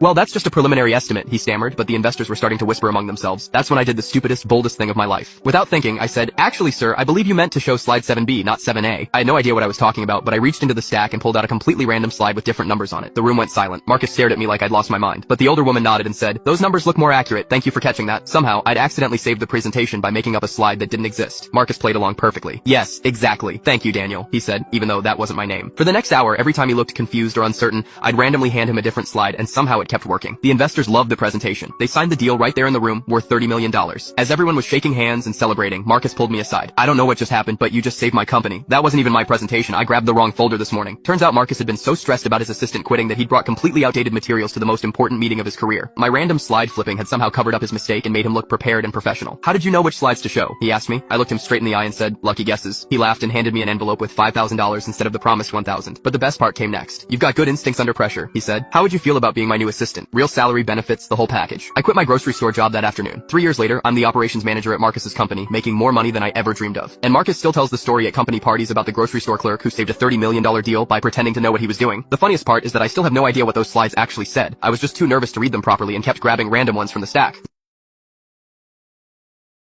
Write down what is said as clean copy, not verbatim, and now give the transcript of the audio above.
Well, that's just a preliminary estimate, he stammered, but the investors were starting to whisper among themselves. That's when I did the stupidest, boldest thing of my life. Without thinking, I said, actually sir, I believe you meant to show slide 7B, not 7A. I had no idea what I was talking about, but I reached into the stack and pulled out a completely random slide with different numbers on it. The room went silent. Marcus stared at me like I'd lost my mind. But the older woman nodded and said, those numbers look more accurate, thank you for catching that. Somehow, I'd accidentally saved the presentation by making up a slide that didn't exist. Marcus played along perfectly. Yes, exactly. Thank you, Daniel, he said, even though that wasn't my name. For the next hour, every time he looked confused or uncertain, I'd randomly hand him a different slide and somehow it kept working. The investors loved the presentation. They signed the deal right there in the room, worth $30 million. As everyone was shaking hands and celebrating, Marcus pulled me aside. I don't know what just happened, but you just saved my company. That wasn't even my presentation. I grabbed the wrong folder this morning. Turns out Marcus had been so stressed about his assistant quitting that he'd brought completely outdated materials to the most important meeting of his career. My random slide flipping had somehow covered up his mistake and made him look prepared and professional. How did you know which slides to show? He asked me. I looked him straight in the eye and said, lucky guesses. He laughed and handed me an envelope with $5,000 instead of the promised $1,000. But the best part came next. You've got good instincts under pressure, he said. How would you feel about being my new assistant? Real salary, benefits, the whole package. I quit my grocery store job that afternoon. 3 years later, I'm the operations manager at Marcus's company, making more money than I ever dreamed of. And Marcus still tells the story at company parties about the grocery store clerk who saved a $30 million deal by pretending to know what he was doing. The funniest part is that I still have no idea what those slides actually said. I was just too nervous to read them properly and kept grabbing random ones from the stack.